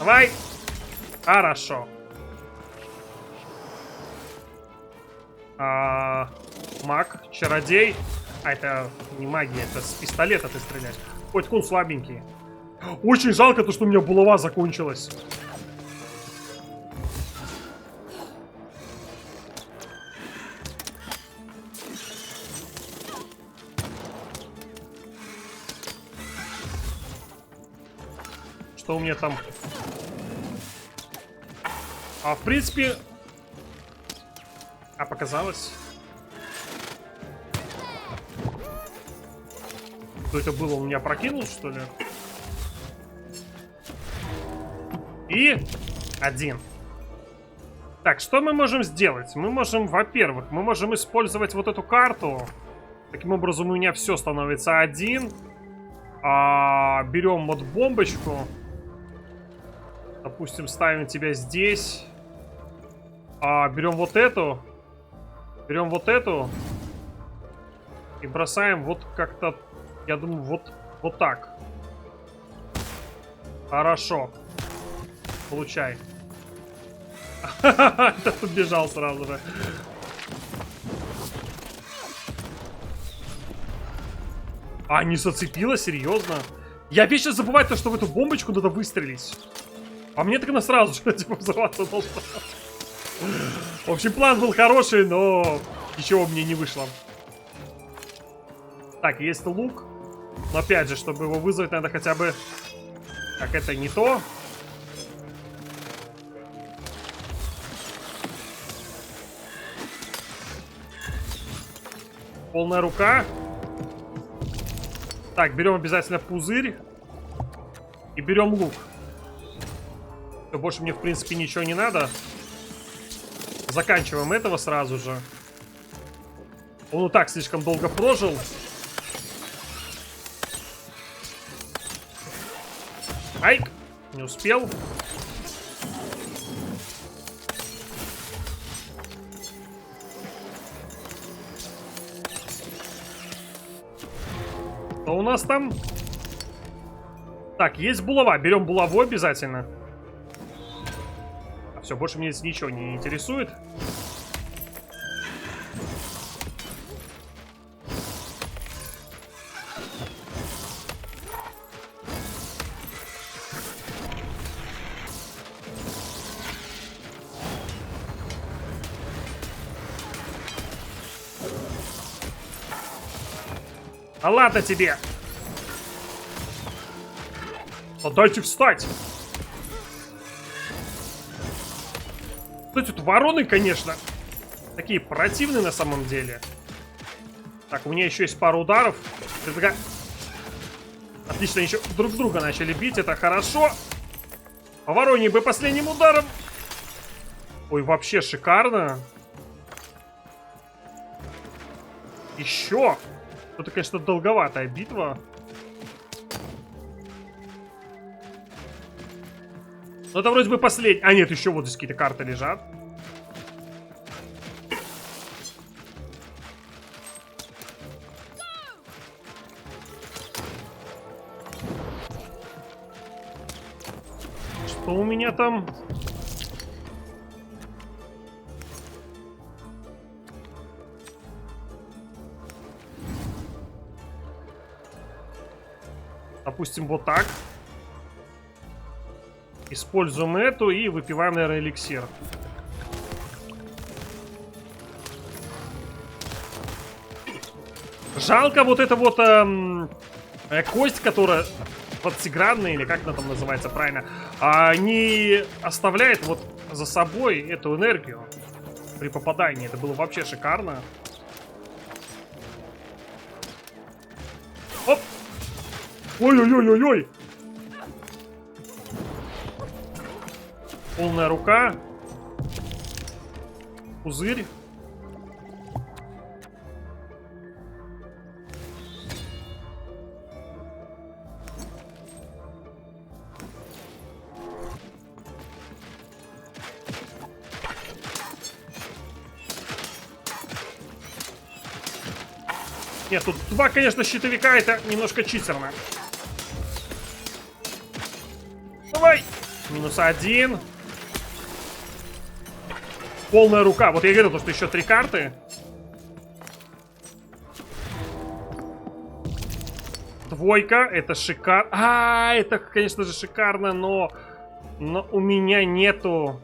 Давай. Хорошо. Маг, чародей. А, это не магия, это с пистолета ты стреляешь. Хоть кун слабенький. Очень жалко то, что у меня булава закончилась. Что у меня там? В принципе... показалось. Что это было? Он меня прокинул, что ли? И 1. Так, что мы можем сделать? Мы можем, во-первых, мы можем использовать вот эту карту. Таким образом, у меня все становится 1. Берем вот бомбочку. Допустим, ставим тебя здесь. Берем вот эту. Берем вот эту. И бросаем вот как-то, я думаю, вот так. Хорошо. Получай. Этот убежал сразу же. Не зацепила? Серьезно? Я вечно забываю то, что в эту бомбочку надо выстрелить. А мне так она сразу же типа взорваться должна. В общем, план был хороший, но ничего мне не вышло. Так, есть лук. Но опять же, чтобы его вызвать, надо хотя бы... Так, это не то. Полная рука. Так, берем обязательно пузырь. И берем лук. Все, больше мне, в принципе, ничего не надо. Заканчиваем этого сразу же. Он и так слишком долго прожил. Ай! Не успел. Что у нас там? Так, есть булава. Берем булаву обязательно. Все, больше меня здесь ничего не интересует. А ладно тебе. Дайте встать. Тут вороны, конечно, такие противные на самом деле. Так, у меня еще есть пару ударов. Отлично, еще друг друга начали бить, это хорошо. Вороний бы последним ударом. Ой, вообще шикарно. Еще. Это, конечно, долговатая битва. Но это вроде бы последний. А нет, еще вот здесь какие-то карты лежат. Что у меня там? Допустим, вот так. Используем эту и выпиваем, наверное, эликсир. Жалко вот эта вот кость, которая подсигранная, или как она там называется правильно, не оставляет вот за собой эту энергию при попадании. Это было вообще шикарно. Оп! Ой-ой-ой-ой-ой! Полная рука. Пузырь. Нет, тут два, конечно, щитовика, это немножко читерно. Давай! -1. Полная рука. Вот я говорил, что еще 3 карты. Двойка. Это шикарно. Это, конечно же, шикарно, но у меня нету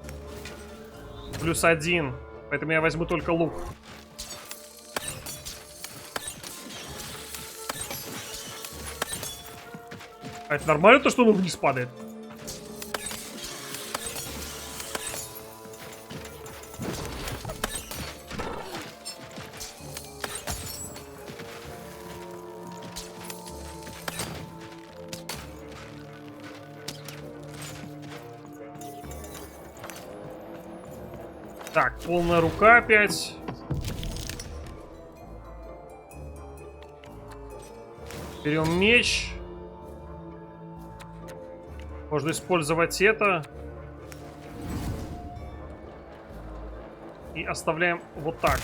+1. Поэтому я возьму только лук. А это нормально, то, что он вниз падает? Так, полная рука опять. Берем меч. Можно использовать это. И оставляем вот так.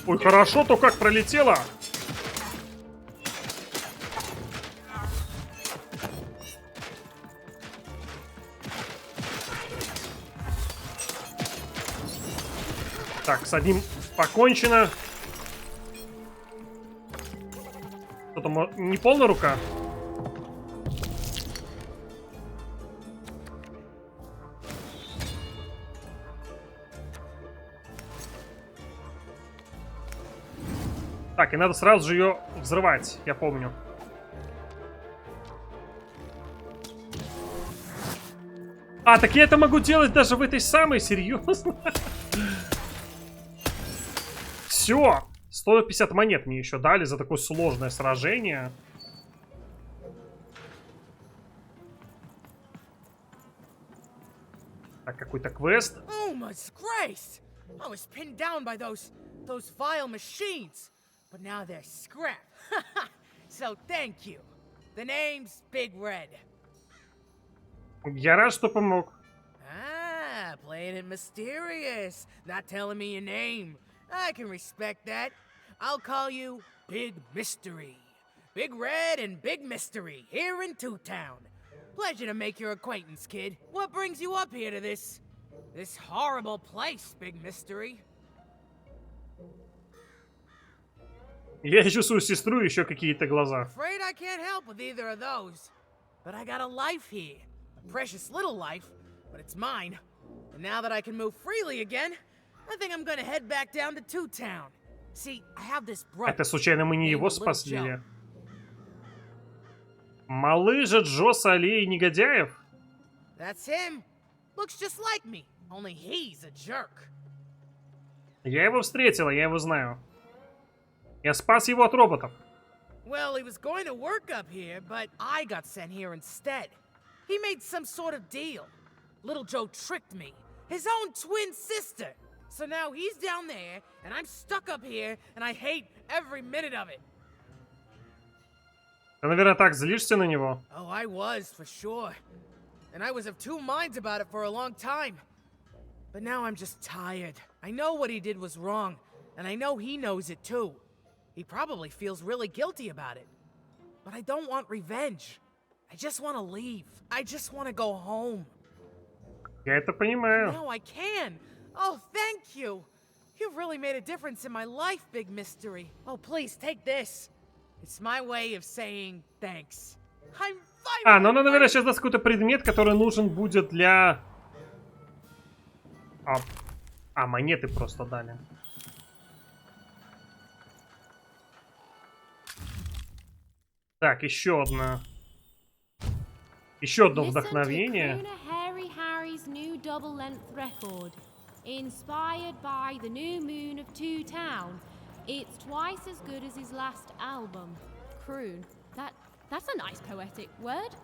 Ой, хорошо, то как пролетело. Так, с одним покончено. Что-то не полная рука. Так, и надо сразу же ее взрывать, я помню. А, так я это могу делать даже в этой самой, серьезно? Все, 150 монет мне еще дали за такое сложное сражение. Так, какой-то квест. Oh my disgrace! I was pinned down by those vile machines, but now they're scrap. So thank you. The name's Big Red. Я рад, что помог. Ah, playing it mysterious, not telling me your name. I can respect that. I'll call you Big Mystery. Big Red and Big Mystery here in Two Town. Pleasure to make your acquaintance, kid. What brings you up here to this horrible place, Big Mystery? Я ищу свою сестру, еще какие-то глаза. Afraid I can't help with either of those. But I got a life here. A precious little life, but it's mine. And now that I can move freely again, I think I'm gonna head back down to Two Town. See, I have this brother. Это случайно мы не его спасли? Малыжа Джоса аллеи негодяев? That's him. Looks just like me, only he's a jerk. Я его встретила, я его знаю. Я спас его от роботов. Well, he was going to work up here, but I got sent here instead. He made some sort of deal. Little Joe tricked me. His own twin sister. So now he's down there, and I'm stuck up here, and I hate every minute of it. Ты, наверное, так злишься на него? Oh, I was, for sure. And I was of two minds about it for a long time. But now I'm just tired. I know what he did was wrong, and I know he knows it too. He probably feels really guilty about it. But I don't want revenge. I just want to leave. I just want to go home. Я это понимаю. Now I can. Oh, thank you. You've really made a difference in my life, Big Mystery. Oh, please, take this. It's my way of saying thanks. I'm fine. А, ну, наверное, сейчас даст какой-то предмет, который нужен будет для... монеты просто дали. Так, еще одна. Еще одно вдохновение. Inspired by the new moon of Two Town. It's twice as good as his last album. Croon. That's a nice poetic word.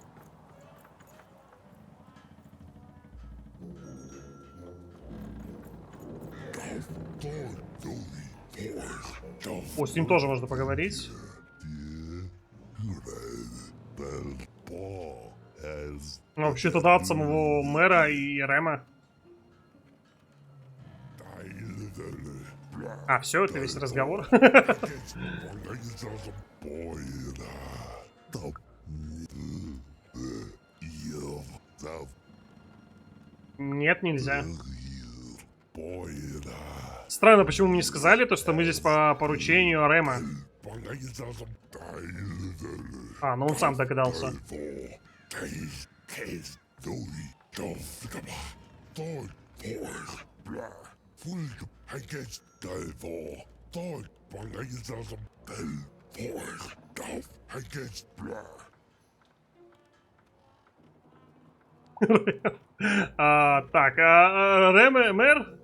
О, с ним тоже можно поговорить. Ну, вообще-то да, от самого мэра и Рэма. А, все, это весь разговор. Нет, нельзя. Странно, почему мне не сказали то, что мы здесь по поручению Рэма. А, ну он сам догадался. Так, Рэм, мэр?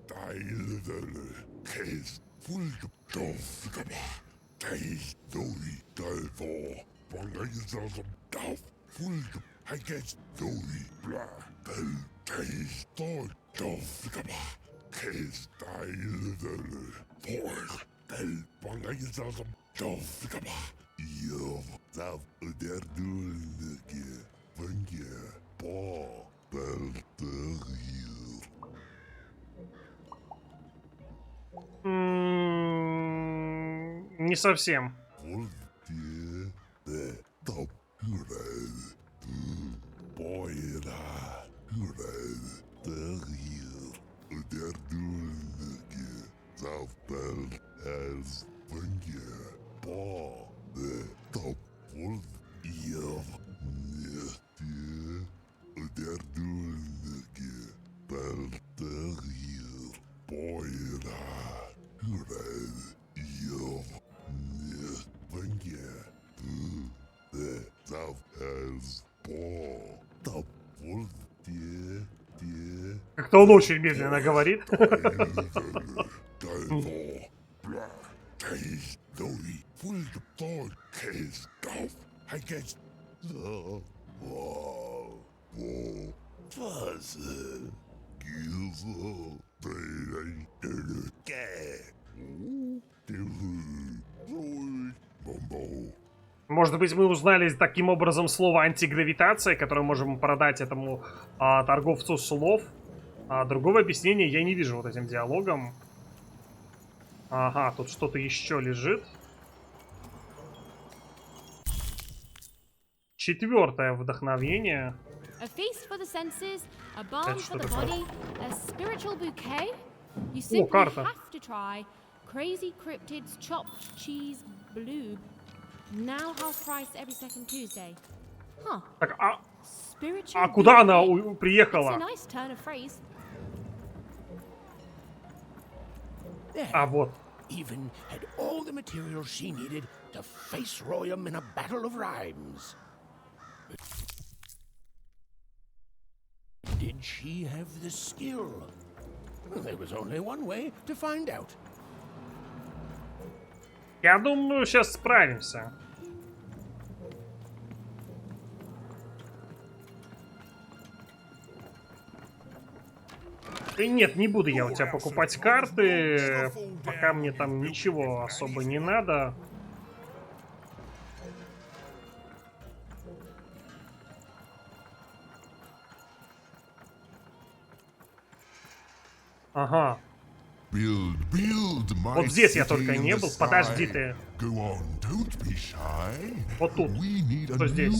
Не совсем. Как-то он очень медленно говорит. Может быть, мы узнали таким образом слово антигравитация, которое можем продать этому торговцу слов. Другого объяснения я не вижу вот этим диалогом. Ага, тут что-то еще лежит. Четвертое вдохновение. A feast for the senses, a balm for the body, a spiritual bouquet. You simply have to try crazy cryptids chopped cheese bloob. Now half price every second Tuesday. Huh. Так, а куда она приехала? It's a nice turn of phrase. А вот. Iven had all the materials she needed to face Royam in a battle of rhymes. Did she have the skill? There was only one way to find out. Я думаю, сейчас справимся. И нет, не буду я у тебя покупать карты, пока мне там ничего особо не надо. Ага. Вот здесь я только не был. Подожди ты. Вот тут. Что здесь?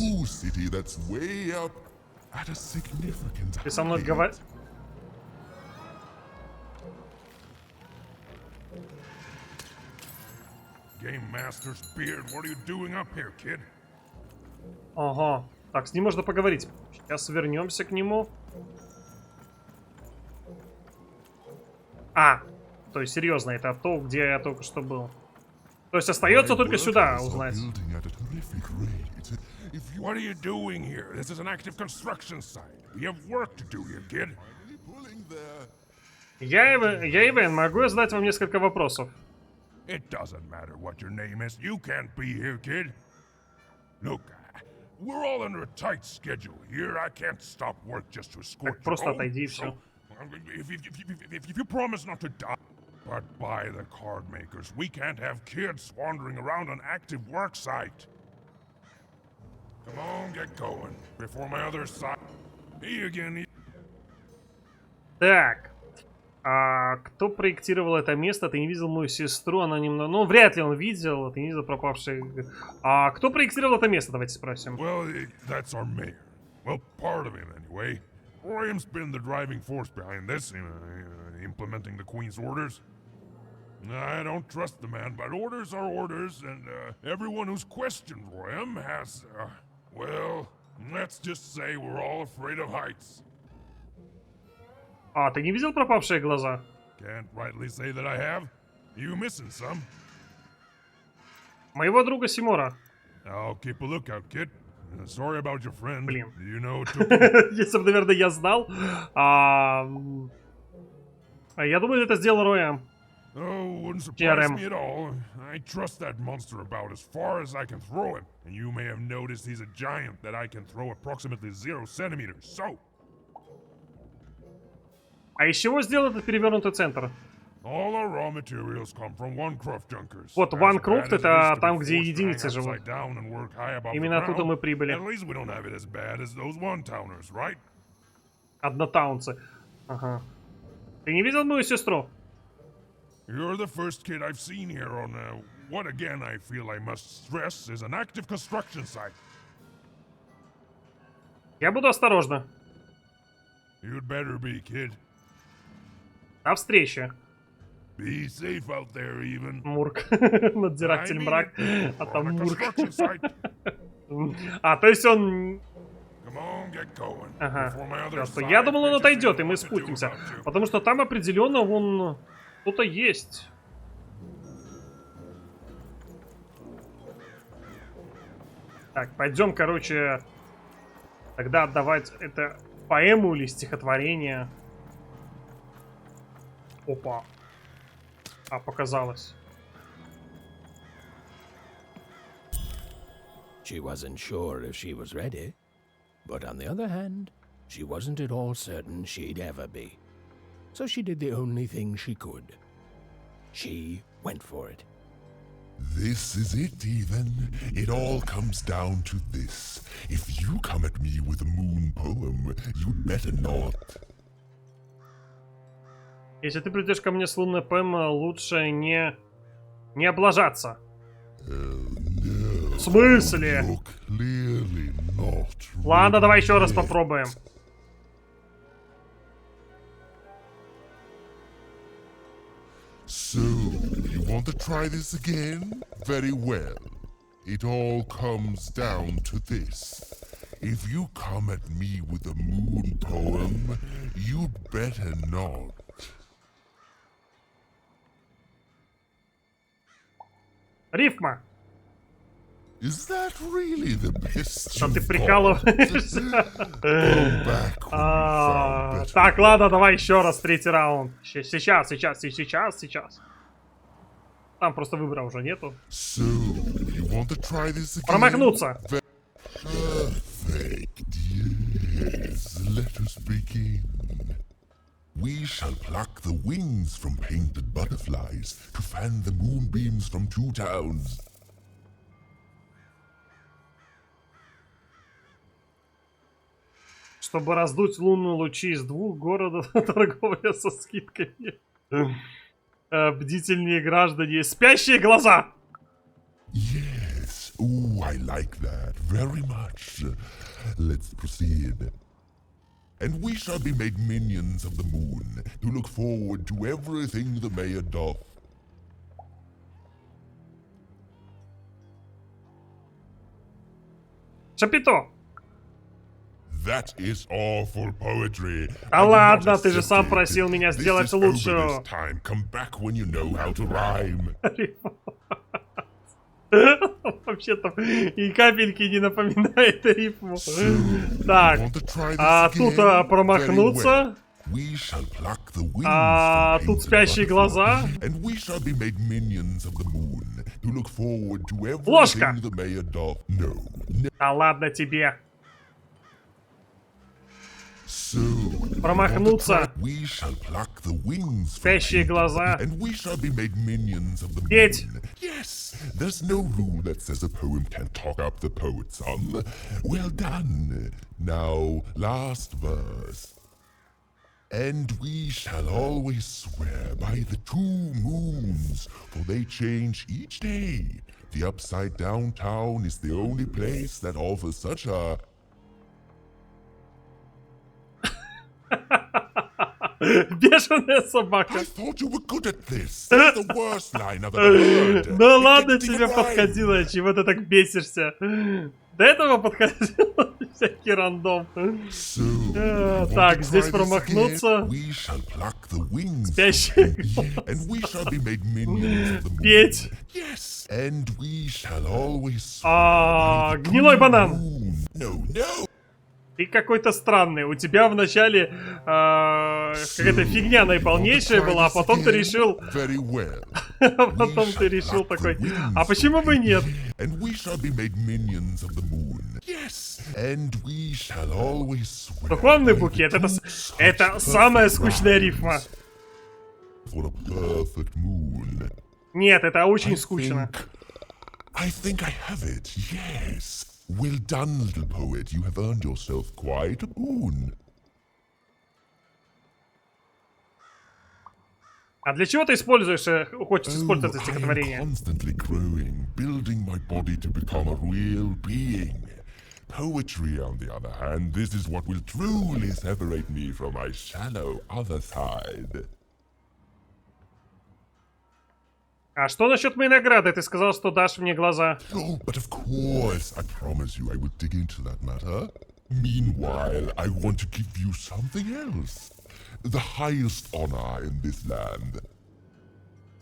Ты со мной говоришь? Ага. Так, с ним можно поговорить. Сейчас вернемся к нему. То есть, серьезно, это то, где я только что был. То есть, остается только сюда узнать. Я Ивен, могу я задать вам несколько вопросов? Так, просто отойди и все. If you promise not to die, but by the card makers, we can't have kids wandering around an active work site. Come on, get going before my other side. Me again. Так. А кто проектировал это место? Ты не видел мою сестру, она немного... Ну, вряд ли он видел, ты не видел пропавший... А кто проектировал это место? Давайте спросим. Well, that's our mayor. Well, part of him, anyway. Royham's been the driving force behind this, implementing the Queen's orders. I don't trust the man, but orders are orders, and everyone who's questioned Royham has, well, let's just say we're all afraid of heights. А, ты не видел пропавшие глаза? Can't rightly say that I have. You missing some? Моего друга Симора. I'll keep a lookout, kid. Sorry about your friend. Блин. You know, it took... Если бы, наверное, я знал. Я думаю, это сделал Роям. Oh, wouldn't surprise me at all. I trust that monster about as far as I can throw him. And you may have noticed he's a giant that I can throw approximately 0 centimeters. So... А из чего сделан этот перевернутый центр? All our raw materials come from One-Croft Junkers. Вот One-Croft это там, где единицы живут. Именно оттуда мы прибыли. Однотаунцы. Ага. Ты не видел мою сестру? You're the first kid I've seen here on what again I feel I must stress is an active construction site. Я буду осторожна. You'd better be, kid. До встречи. Be safe out there, Ивен. Мурк. Надзиратель мрак. А там Мурк. А, то есть он... Ага. Просто я думал, он отойдет, и мы спустимся. Потому что там определенно вон... Кто-то есть. Так, пойдем, короче... Тогда отдавать это поэму или стихотворение. Опа. А, показалось. She wasn't sure if she was ready, but on the other hand, she wasn't at all certain she'd ever be. So she did the only thing she could. She went for it. This is it, Iven. It all comes down to this. If you come at me with a moon poem, you'd better not. Если ты придешь ко мне с лунной поэмой, лучше не облажаться. No. В смысле? Ладно, давай еще раз попробуем. So, you want to try this again? Very well. It all comes down to this. If you come at me with a moon poem, you'd better not. Рифма. Is that really the best? Что ты прикалываешься? Так, ладно, давай еще раз, третий раунд. Сейчас. Там просто выбора уже нету. So, you want to try this again? Промахнуться. Perfect. Yes, let us begin. We shall pluck the wings from painted butterflies to fan the moonbeams from 2 towns. Чтобы раздуть лунные лучи из 2 городов, торговля со скидками. Бдительные граждане, спящие глаза! Yes, ooh, I like that very much. Let's proceed. And we shall be made minions of the moon, to look forward to everything the mayor doth. Шапито! That is awful poetry. Да ладно, ты же сам просил меня сделать лучшую. Вообще-то и капельки не напоминает рифму. Так, а тут промахнуться. А тут спящие глаза. Ложка! Да ладно тебе. Промахнуться. Спящие глаза. Петь. Yes, there's no rule that says a poem can't talk up the poet's son. Well done. Now, last verse. And we shall always swear by the 2 moons, for they change each day. The upside down town is the only place that offers such a... Бешеная собака. I thought you were good at this. That's the worst line I've ever heard. Да ладно тебе подходило, чего ты так бесишься? До этого подходило всякий рандом. Так, здесь промахнуться. Спящий. Петь. Гнилой банан. Ты какой-то странный. У тебя вначале какая-то фигня наиполнейшая была, а потом ты решил... Потом ты решил такой, а почему бы нет? Духовный букет, это самая скучная рифма. Нет, это очень скучно. Well done, little poet. You have earned yourself quite a boon. А для чего ты используешь, хочешь использовать это стихотворение? I am constantly growing, building my body to become a real being. Poetry, on the other hand, this is what will truly separate me from my shallow other side. А что насчет моей награды? Ты сказал, что дашь мне глаза. Oh, but of course, I promise you I will dig into that matter. Meanwhile, I want to give you something else. The highest honor in this land.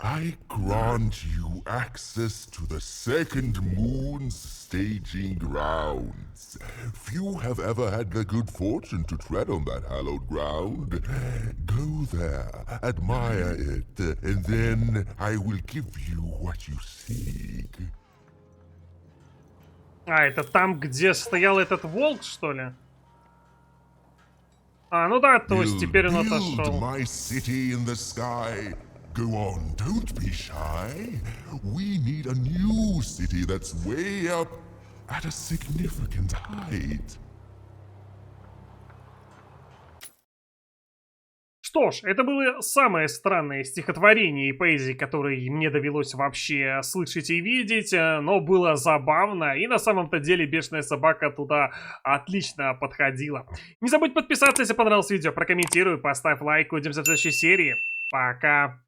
I grant you access to the second moon's staging grounds. Few have ever had the good fortune to tread on that hallowed ground. Go there, admire it, and then I will give you what you seek. А, это там, где стоял этот волк, что ли? А, ну да, то есть теперь он отошел. Go on, don't be shy. We need a new city that's way up at a significant height. Что ж, это было самое странное стихотворение и поэзии, которые мне довелось вообще слышать и видеть, но было забавно, и на самом-то деле бешеная собака туда отлично подходила. Не забудь подписаться, если понравилось видео, прокомментируй, поставь лайк, увидимся в следующей серии. Пока!